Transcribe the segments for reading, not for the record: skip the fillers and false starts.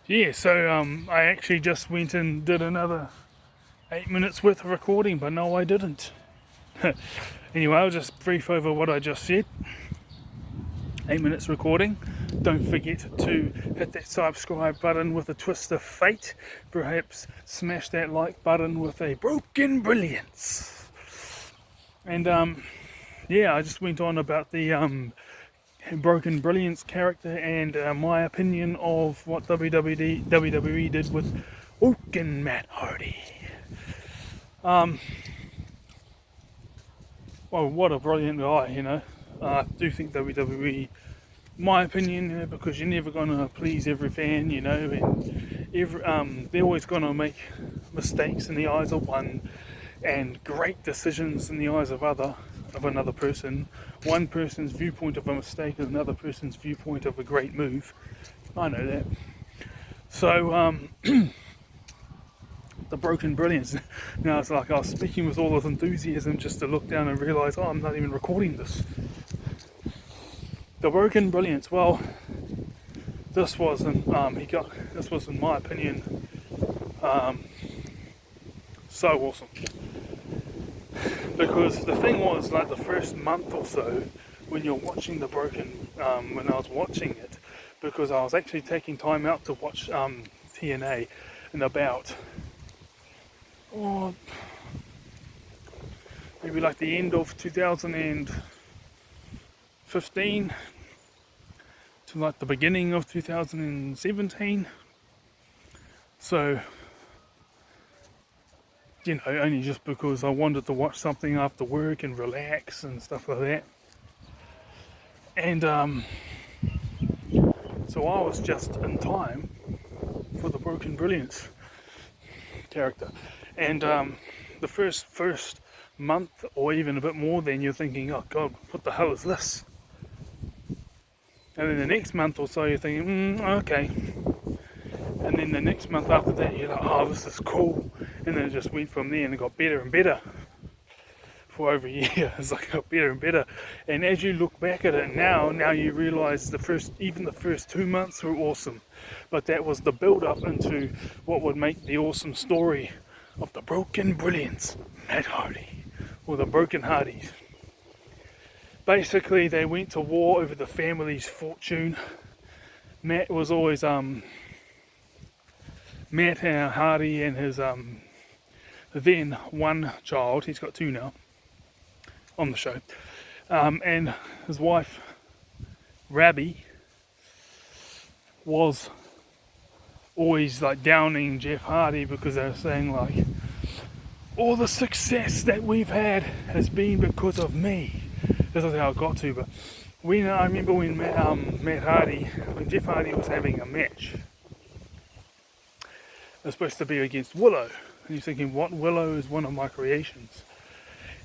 Yeah, so I actually just went and did another 8 minutes worth of recording, but no, I didn't. Anyway, I'll just brief over what I just said. 8 minutes recording. Don't forget to hit that subscribe button with a twist of fate. Perhaps smash that like button with a broken brilliance. And yeah, I just went on about the broken brilliance character and my opinion of what WWE did with broken Matt Hardy. Well, what a brilliant guy, you know. I do think WWE, my opinion, because you're never gonna please every fan, you know, and they're always gonna make mistakes in the eyes of one, and great decisions in the eyes of another person. One person's viewpoint of a mistake is another person's viewpoint of a great move. I know that. So the broken brilliance. Now it's like I was speaking with all this enthusiasm just to look down and realise, oh, I'm not even recording this. The broken brilliance. Well, this was in my opinion, so awesome. Because the thing was, like the first month or so, when you're watching the broken, when I was watching it, because I was actually taking time out to watch TNA in about maybe like the end of 2015 to like the beginning of 2017. So, you know, only just because I wanted to watch something after work and relax and stuff like that. And so I was just in time for the broken brilliance character. And the first month or even a bit more, then you're thinking, oh God, what the hell is this? And then the next month or so you're thinking, okay. And then the next month after that you're like, oh, this is cool. And then it just went from there and it got better and better for over a year. It's like it got better and better. And as you look back at it now you realise the first 2 months were awesome. But that was the build up into what would make the awesome story of the broken brilliance, Matt Hardy, or the broken Hardys. Basically, they went to war over the family's fortune. Matt was always Matt Hardy and his then one child. He's got two now on the show, and his wife Rabbi was always like downing Jeff Hardy because they were saying like, all the success that we've had has been because of me. This is how it got to, but I remember when Matt Hardy, when Jeff Hardy was having a match, it was supposed to be against Willow, and you're thinking, what? Willow is one of my creations.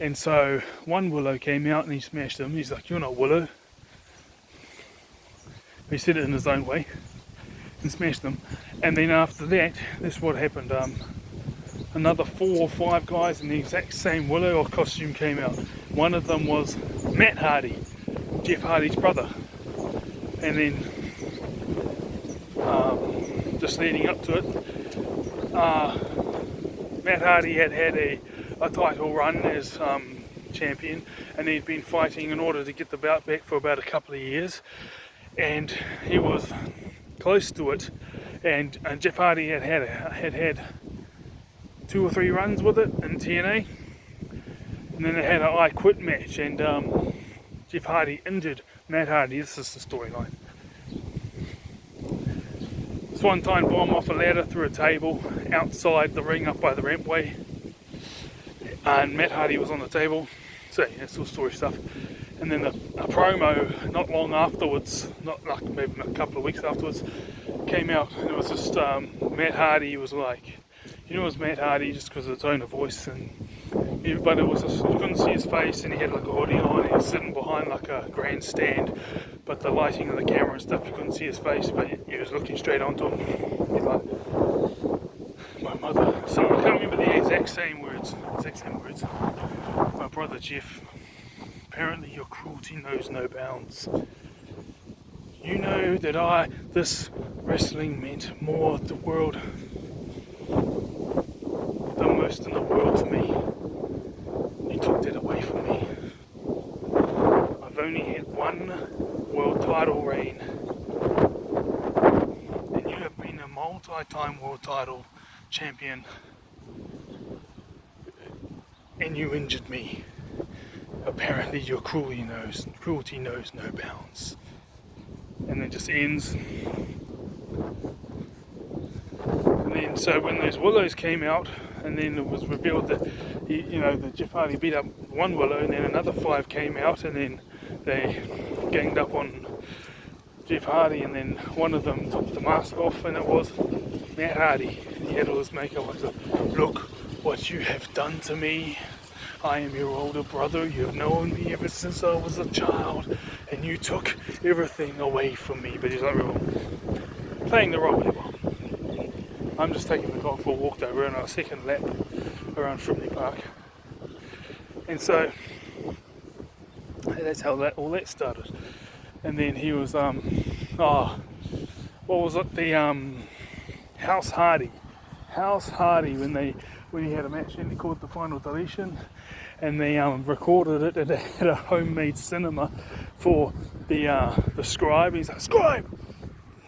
And so one Willow came out and he smashed him. He's like, you're not Willow. He said it in his own way and smashed them. And then after that, this is what happened. Another 4 or 5 guys in the exact same Willow costume came out. One of them was Matt Hardy, Jeff Hardy's brother. And then just leading up to it, Matt Hardy had a title run as champion, and he'd been fighting in order to get the belt back for about a couple of years, and he was close to it. And Jeff Hardy had 2 or 3 runs with it in TNA, and then they had an I Quit match, and Jeff Hardy injured Matt Hardy. This is the storyline. Swanton bomb off a ladder through a table outside the ring up by the rampway, and Matt Hardy was on the table. So yeah, that's all story stuff. And then a promo not long afterwards, not like maybe a couple of weeks afterwards, came out, and it was just Matt Hardy was like, you know, it was Matt Hardy just because of the tone of voice, but it was just, you couldn't see his face, and he had like a hoodie on, and he was sitting behind like a grandstand, but the lighting of the camera and stuff, you couldn't see his face, but he was looking straight onto him. He's like, my mother. So I can't remember the exact same words. My brother Jeff, apparently your cruelty knows no bounds. You know that this wrestling meant more the most in the world to me. You took that away from me. I've only had one world title reign, and you have been a multi-time world title champion, and you injured me. Apparently your cruelty knows no bounds. And it just ends. And then so when those Willows came out, and then it was revealed that that Jeff Hardy beat up one Willow, and then another 5 came out, and then they ganged up on Jeff Hardy, and then one of them took the mask off, and it was Matt Hardy. He had all his makeup on. So, look what you have done to me. I am your older brother. You have known me ever since I was a child, and you took everything away from me. But he's not really playing the role really well. I'm just taking the dog for a walk though. We're on our second lap around Frimley Park, and so that's how all that started. And then he was what was it? The House Hardy when he had a match and he called the final deletion, and they recorded it, and they had a homemade cinema for the scribe. He's like, scribe,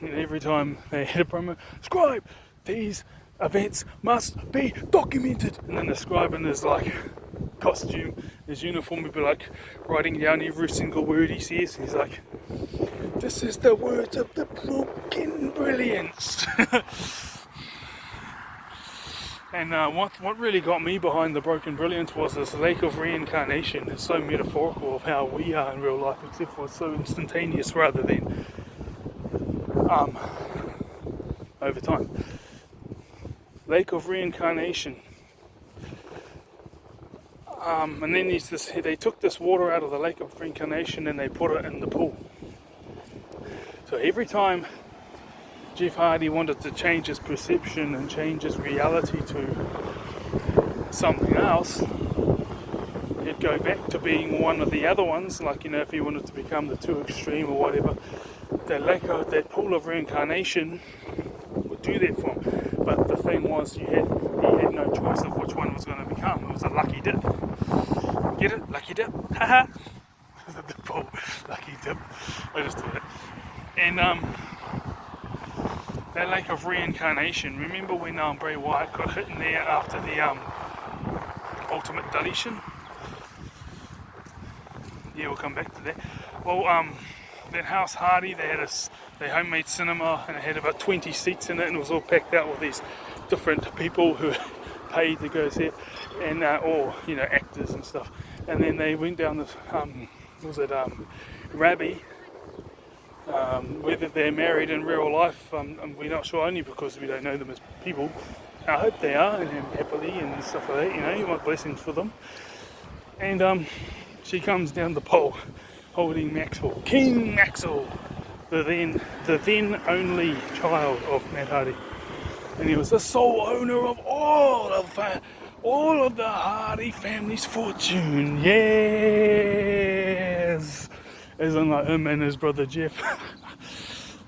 and every time they had a promo, scribe, these events must be documented. And then the scribe in his costume, his uniform, would be writing down every single word he says. He's like, this is the words of the broken brilliance. And what really got me behind the broken brilliance was this lake of reincarnation. It's so metaphorical of how we are in real life, except for it's so instantaneous rather than over time. Lake of reincarnation. And then they took this water out of the lake of reincarnation and they put it in the pool. So every time Jeff Hardy wanted to change his perception and change his reality to something else, he'd go back to being one of the other ones, if he wanted to become the too extreme or whatever. That pool of reincarnation would do that for him. But the thing was, he had no choice of which one was going to become. It was a lucky dip. Get it? Lucky dip? Haha. The pool. Lucky dip. I just did it. And that lake of reincarnation. Remember when Bray Wyatt got hit in there after the ultimate deletion? Yeah, we'll come back to that. Well, that House Hardy, they had a homemade cinema, and it had about 20 seats in it, and it was all packed out with these different people who paid to go see it, and actors and stuff. And then they went down this Rabbi, whether they're married in real life, we're not sure, only because we don't know them as people. I hope they are, and happily and stuff like that. You want blessings for them. And she comes down the pole holding Maxwell, King Maxwell, the then only child of Matt Hardy, and he was the sole owner of all of the Hardy family's fortune. Yes, as in him and his brother Jeff,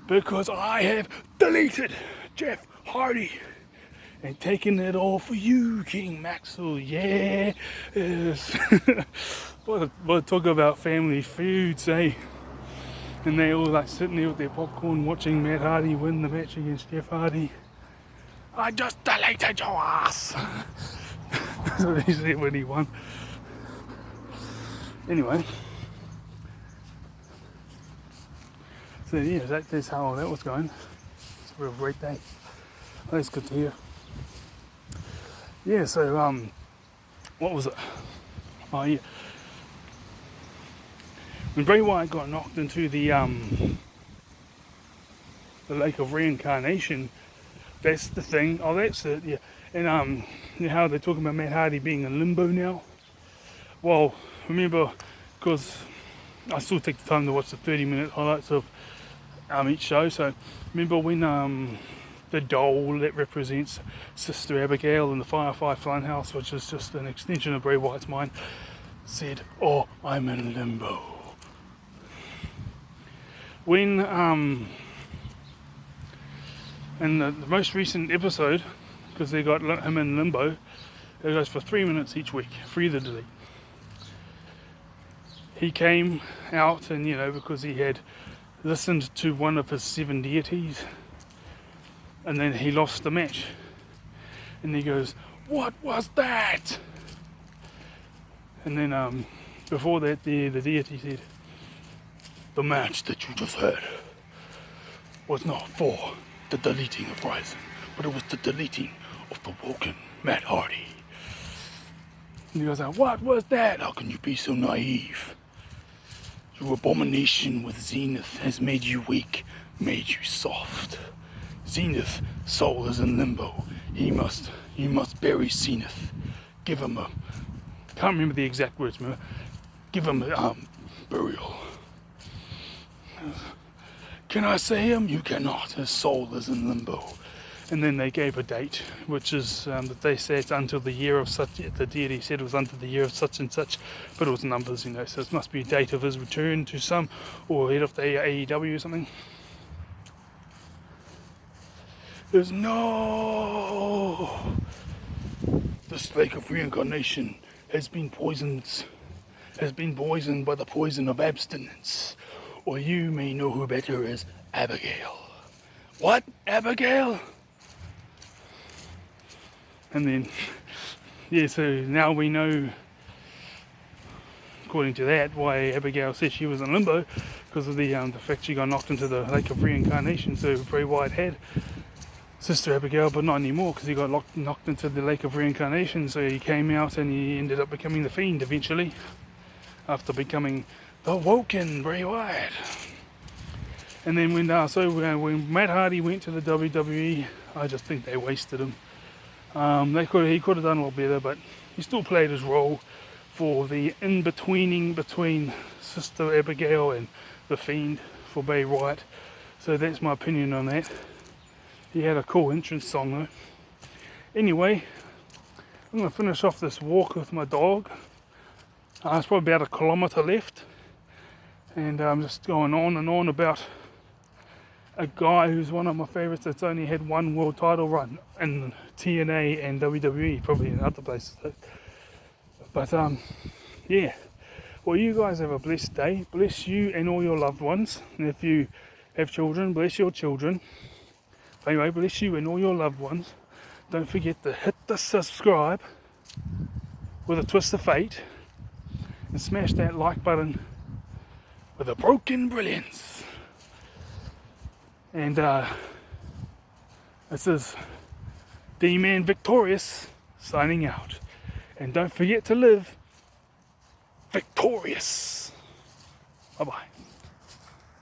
because I have deleted Jeff Hardy and taken it all for you, King Maxwell. Yes. What talk about family feuds, eh? And they all sitting there with their popcorn watching Matt Hardy win the match against Jeff Hardy. I just deleted your ass. That's what he said when he won. Anyway. So yeah, that's how all that was going. It's a real great day. That's good to hear. Yeah, so what was it? Oh yeah. When Bray Wyatt got knocked into the lake of reincarnation, that's the thing. Oh, that's it. Yeah, and how they're talking about Matt Hardy being in limbo now. Well, remember, because I still take the time to watch the 30-minute highlights of each show. So remember when the doll that represents Sister Abigail in the Firefly Funhouse, which is just an extension of Bray Wyatt's mind, said, "Oh, I'm in limbo." And the most recent episode, because they got him in limbo, it goes for 3 minutes each week, free to delete. He came out and, because he had listened to one of his 7 deities, and then he lost the match. And he goes, "What was that?" And then before that, the deity said, "The match that you just heard was not for the deleting of Ryzen, but it was the deleting of the woken Matt Hardy." And he goes, "What was that? How can you be so naive? Your abomination with Zenith has made you weak, made you soft. Zenith's soul is in limbo. You must bury Zenith. Give him a," can't remember the exact words, remember? "Give him a burial." "Can I say him?" "You cannot. His soul is in limbo." And then they gave a date, which is that they said it's until the year of such. The deity said it was until the year of such and such, but it was numbers, so it must be a date of his return to some, or head of the AEW or something. There's no. This lake of reincarnation has been poisoned by the poison of abstinence, or you may know her better as Abigail. What? Abigail? And then, so now we know, according to that, why Abigail said she was in limbo, because of the fact she got knocked into the lake of reincarnation. So Bray Wyatt had Sister Abigail, but not anymore, because he got knocked into the lake of reincarnation. So he came out and he ended up becoming the Fiend eventually, after becoming the woken Bray Wyatt. And then when Matt Hardy went to the WWE, I just think they wasted him. He could have done a lot better, but he still played his role for the in-betweening between Sister Abigail and the Fiend for Bray Wyatt. So that's my opinion on that. He had a cool entrance song though. Anyway, I'm going to finish off this walk with my dog. It's probably about 1 kilometre left, and I'm just going on and on about a guy who's one of my favourites that's only had one world title run in TNA and WWE, probably in other places though. But well, you guys have a blessed day. Bless you and all your loved ones. And if you have children, bless your children. Anyway, bless you and all your loved ones. Don't forget to hit the subscribe with a twist of fate, and smash that like button with a broken brilliance. And this is D-Man Victorious signing out. And don't forget to live victorious. Bye-bye.